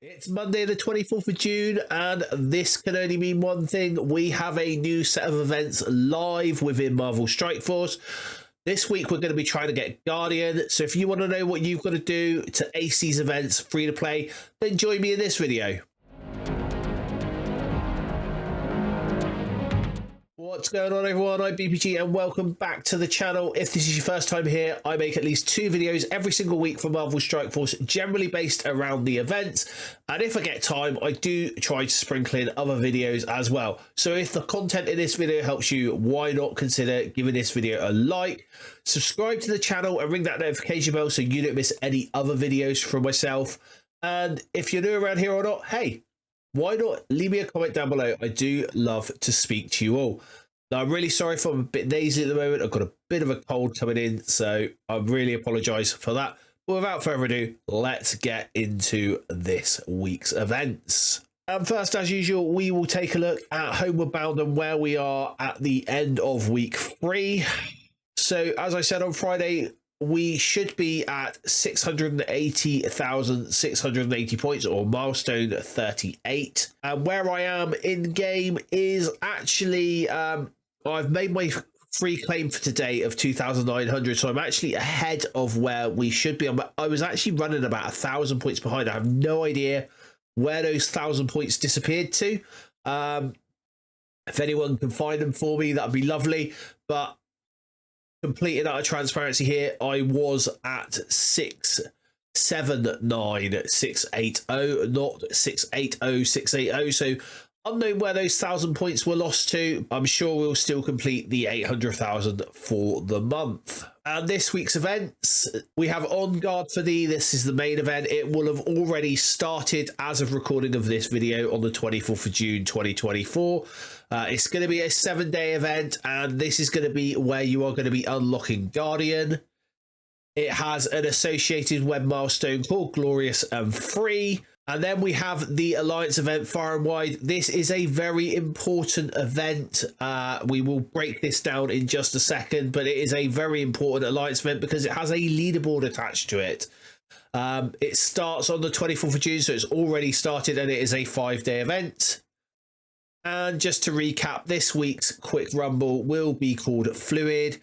It's Monday the 24th of June, and this can only mean one thing. We have a new set of events live within Marvel Strike Force. This week we're going to be trying to get Guardian, so if you want to know what you've got to do to ace these events free to play, then join me in this video. What's going on, everyone? I'm BPG and welcome back to the channel. If this is your first time here, I make at least 2 videos every single week for Marvel Strike Force, generally based around the events, and if I get time I do try to sprinkle in other videos as well. So if the content in this video helps you, why not consider giving this video a like, subscribe to the channel and ring that notification bell so you don't miss any other videos from myself. And if you're new around here or not, hey, why not leave me a comment down below? I do love to speak to you all. Now, I'm really sorry if I'm a bit nasally at the moment. I've got a bit of a cold coming in, so I really apologise for that. But without further ado, let's get into this week's events. And first, as usual, we will take a look at Homeward Bound and where we are at the end of week 3. So, as I said on Friday, we should be at 680,680 points, or milestone 38. And where I am in game is actually I've made my free claim for today of 2,900, so I'm actually ahead of where we should be. I was actually running about 1,000 points behind. I have no idea where those 1,000 points disappeared to. If anyone can find them for me, that'd be lovely. But completing out of transparency here, I was at 679,680, not 680,680. So unknown where those 1,000 points were lost to. I'm sure we'll still complete the 800,000 for the month. And this week's events, we have On Guard for Thee. This is the main event. It will have already started as of recording of this video on the 24th of June 2024. It's going to be a 7-day event, and this is going to be where you are going to be unlocking Guardian. It has an associated web milestone called Glorious and Free. And then we have the Alliance event, Far and Wide. This is a very important event. We will break this down in just a second, but it is a very important Alliance event because it has a leaderboard attached to it. It starts on the 24th of June, so it's already started, and it is a 5-day event. And just to recap, this week's Quick Rumble will be called Fluid.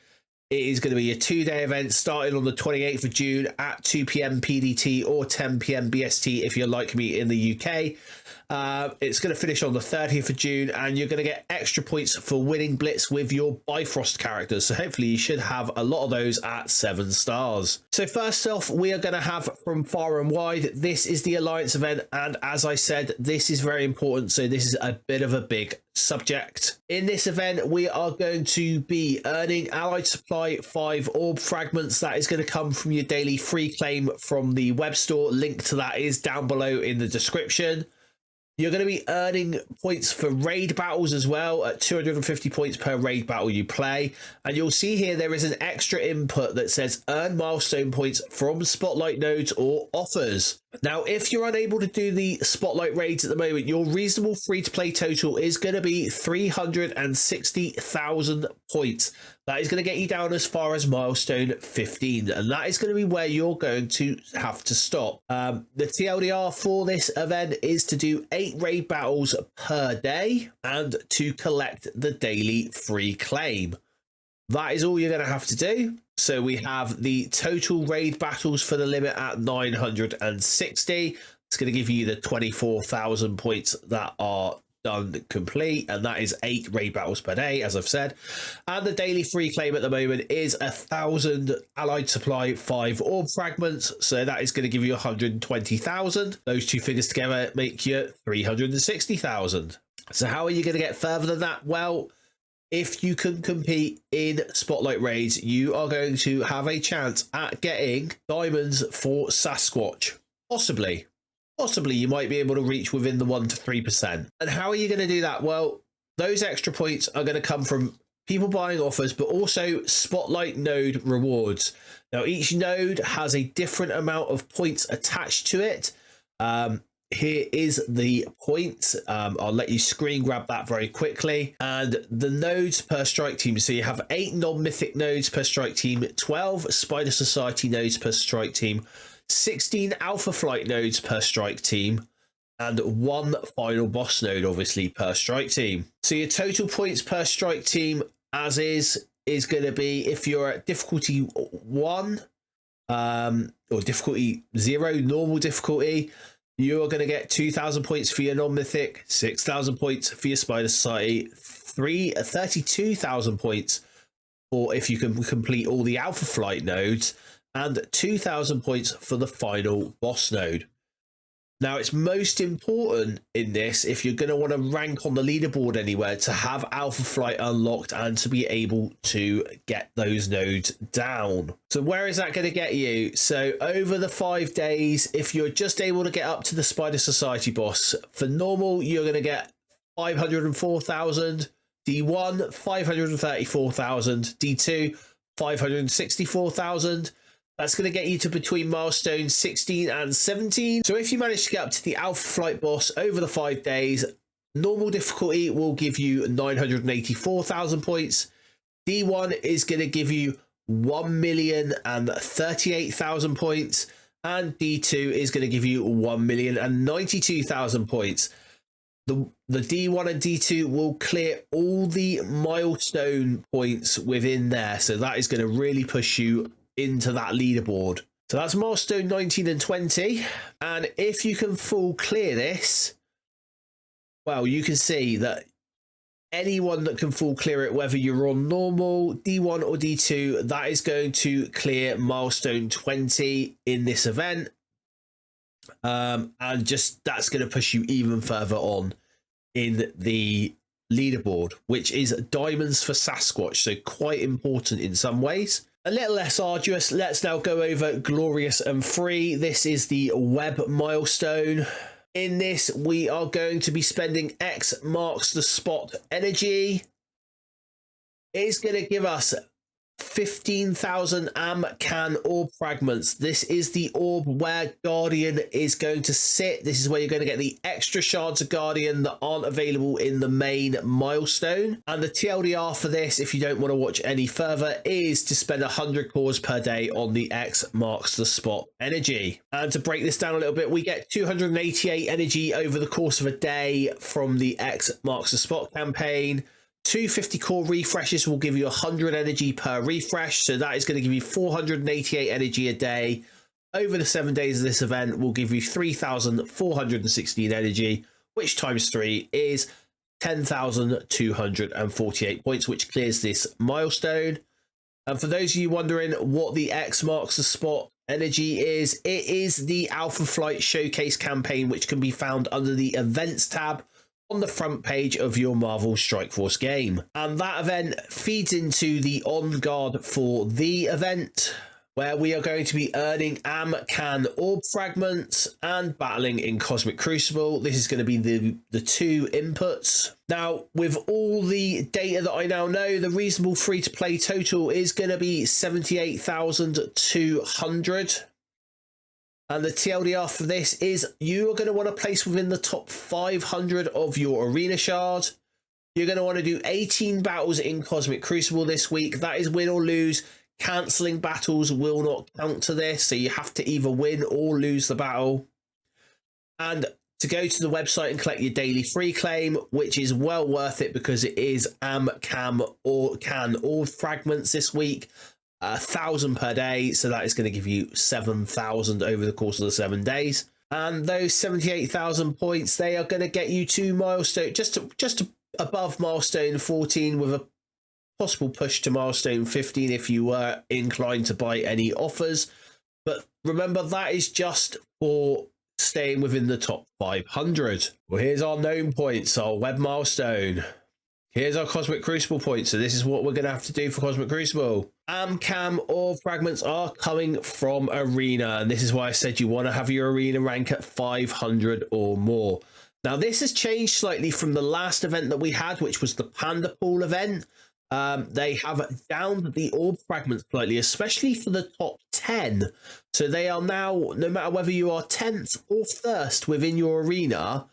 It is going to be a 2-day event starting on the 28th of June at 2 p.m. PDT or 10 p.m. BST if you're like me in the UK. It's going to finish on the 30th of June, and you're going to get extra points for winning Blitz with your Bifrost characters. So hopefully you should have a lot of those at 7 stars. So first off, we are going to have from Far and Wide. This is the Alliance event, and as I said, this is very important. So this is a bit of a big subject. In this event, we are going to be earning Allied Supply 5 orb fragments. That is going to come from your daily free claim from the web store. Link to that is down below in the description. You're going to be earning points for raid battles as well at 250 points per raid battle you play. And you'll see here there is an extra input that says earn milestone points from spotlight nodes or offers. Now, if you're unable to do the spotlight raids at the moment, your reasonable free-to-play total is going to be 360,000 points. That is going to get you down as far as milestone 15, and that is going to be where you're going to have to stop. The TLDR for this event is to do 8 raid battles per day and to collect the daily free claim. That is all you're going to have to do. So we have the total raid battles for the limit at 960. It's going to give you the 24,000 points that are done complete, and that is 8 raid battles per day, as I've said. And the daily free claim at the moment is 1,000 Allied Supply 5 orb fragments, so that is going to give you 120,000. Those two figures together make you 360,000. So how are you going to get further than that? Well, if you can compete in spotlight raids, you are going to have a chance at getting diamonds for Sasquatch. Possibly you might be able to reach within the 1 to 3%. And how are you going to do that? Well, those extra points are going to come from people buying offers, but also spotlight node rewards. Now, each node has a different amount of points attached to it. Here is the points. I'll let you screen grab that very quickly. And the nodes per strike team. So you have 8 non-mythic nodes per strike team, 12 Spider Society nodes per strike team, 16 Alpha Flight nodes per strike team, and 1 final boss node, obviously, per strike team. So your total points per strike team, as is going to be, if you're at difficulty 1, or difficulty 0, normal difficulty, you are going to get 2,000 points for your non-mythic, 6,000 points for your Spider Society, 32,000 points for if you can complete all the Alpha Flight nodes, and 2,000 points for the final boss node. Now, it's most important in this, if you're going to want to rank on the leaderboard anywhere, to have Alpha Flight unlocked and to be able to get those nodes down. So where is that going to get you? So over the 5 days, if you're just able to get up to the Spider Society boss, for normal, you're going to get 504,000, D1, 534,000, D2, 564,000. That's going to get you to between milestones 16 and 17. So if you manage to get up to the Alpha Flight boss over the 5 days, normal difficulty will give you 984,000 points. D1 is going to give you 1,038,000 points. And D2 is going to give you 1,092,000 points. The D1 and D2 will clear all the milestone points within there. So that is going to really push you into that leaderboard. So that's milestone 19 and 20. And if you can full clear this, well, you can see that anyone that can full clear it, whether you're on normal, D1 or D2, that is going to clear milestone 20 in this event. And just that's going to push you even further on in the leaderboard, which is diamonds for Sasquatch. So quite important in some ways. A little less arduous. Let's now go over Glorious and Free. This is the web milestone. In this, we are going to be spending X marks the spot energy. It is going to give us 15,000 Can orb fragments. This is the orb where Guardian is going to sit. This is where you're going to get the extra shards of Guardian that aren't available in the main milestone. And the TLDR for this, if you don't want to watch any further, is to spend 100 cores per day on the X marks the spot energy. And to break this down a little bit, we get 288 energy over the course of a day from the X marks the spot campaign. 250 core refreshes will give you 100 energy per refresh, so that is going to give you 488 energy a day. Over the 7 days of this event will give you 3,416 energy, which times 3 is 10,248 points, which clears this milestone. And for those of you wondering what the X marks the spot energy is, it is the Alpha Flight Showcase campaign, which can be found under the Events tab on the front page of your Marvel Strike Force game. And that event feeds into the On Guard for the event, where we are going to be earning Can orb fragments and battling in Cosmic Crucible. This is going to be the 2 inputs. Now, with all the data that I now know, the reasonable free-to-play total is going to be 78,200. And the TLDR for this is you are going to want to place within the top 500 of your arena shard. You're going to want to do 18 battles in Cosmic Crucible this week. That is win or lose. Cancelling battles will not count to this, so you have to either win or lose the battle. And to go to the website and collect your daily free claim, which is well worth it because it is Can orb fragments this week. 1,000 per day, so that is going to give you 7,000 over the course of the 7 days. And those 78,000 points, they are going to get you to milestone, just above milestone 14, with a possible push to milestone 15 if you were inclined to buy any offers. But remember, that is just for staying within the top 500. Well, here's our known points, our web milestone. Here's our Cosmic Crucible points. So this is what we're going to have to do for Cosmic Crucible. Cam orb fragments are coming from Arena. And this is why I said you want to have your Arena rank at 500 or more. Now, this has changed slightly from the last event that we had, which was the Panda Pool event. They have downed the orb fragments slightly, especially for the top 10. So they are now, no matter whether you are 10th or 1st within your arena,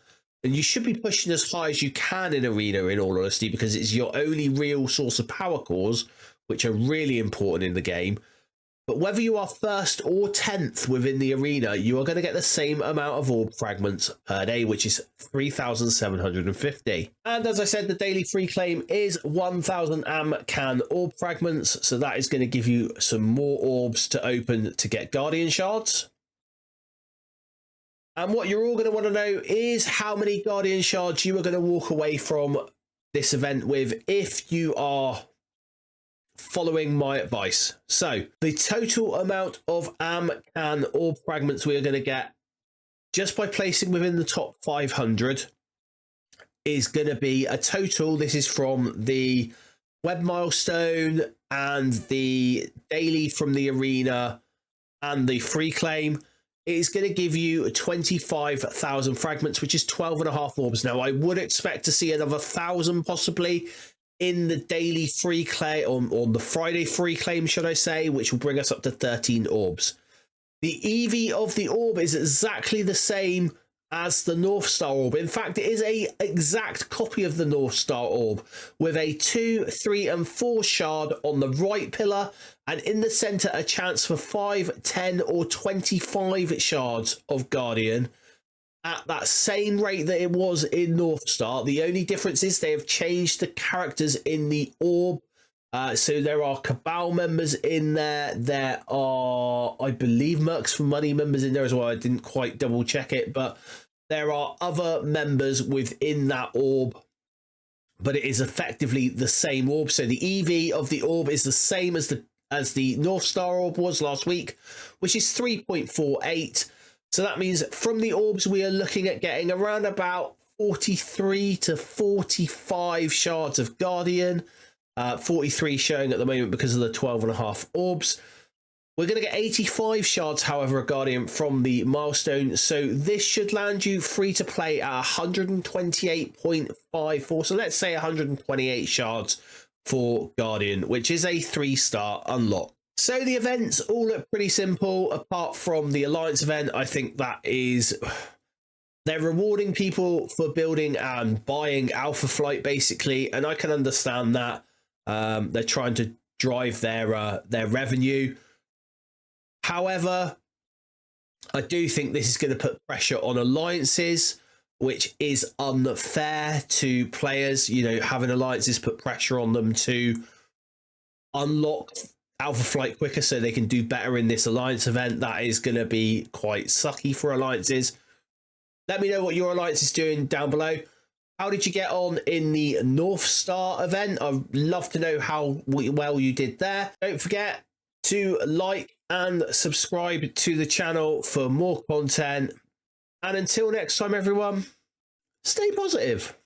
and you should be pushing as high as you can in Arena, in all honesty, because it's your only real source of power cores, which are really important in the game. But whether you are first or 10th within the arena, you are going to get the same amount of orb fragments per day, which is 3,750. And as I said, the daily free claim is 1,000 can orb fragments. So that is going to give you some more orbs to open to get Guardian shards. And what you're all going to want to know is how many Guardian shards you are going to walk away from this event with if you are following my advice. So the total amount of can orb fragments we are going to get just by placing within the top 500 is going to be a total. This is from the web milestone and the daily from the arena and the free claim. It is going to give you 25,000 fragments, which is 12.5 orbs. Now, I would expect to see another 1,000 possibly in the daily free claim, on the Friday free claim, should I say, which will bring us up to 13 orbs. The EV of the orb is exactly the same as the North Star orb. In fact, it is an exact copy of the North Star orb with a 2, 3, and 4 shard on the right pillar, and in the center a chance for 5, 10, or 25 shards of Guardian at that same rate that it was in North Star. The only difference is they have changed the characters in the orb. So there are Cabal members in there. There are, I believe, Mercs for Money members in there as well. I didn't quite double check it, but there are other members within that orb. But it is effectively the same orb. So the EV of the orb is the same as the North Star orb was last week, which is 3.48. So that means from the orbs, we are looking at getting around about 43 to 45 shards of Guardian. 43 showing at the moment because of the 12.5 orbs. We're going to get 85 shards, however, of Guardian from the milestone. So this should land you free to play at 128.54. So let's say 128 shards for Guardian, which is a 3-star unlock. So the events all look pretty simple, apart from the Alliance event. I think that is, they're rewarding people for building and buying Alpha Flight, basically, and I can understand that. They're trying to drive their revenue. However, I do think this is going to put pressure on alliances, which is unfair to players. You know, having alliances put pressure on them to unlock Alpha Flight quicker so they can do better in this Alliance event. That is going to be quite sucky for alliances. Let me know what your alliance is doing down below. How did you get on in the North Star event? I'd love to know how well you did there. Don't forget to like and subscribe to the channel for more content. And until next time, everyone, stay positive.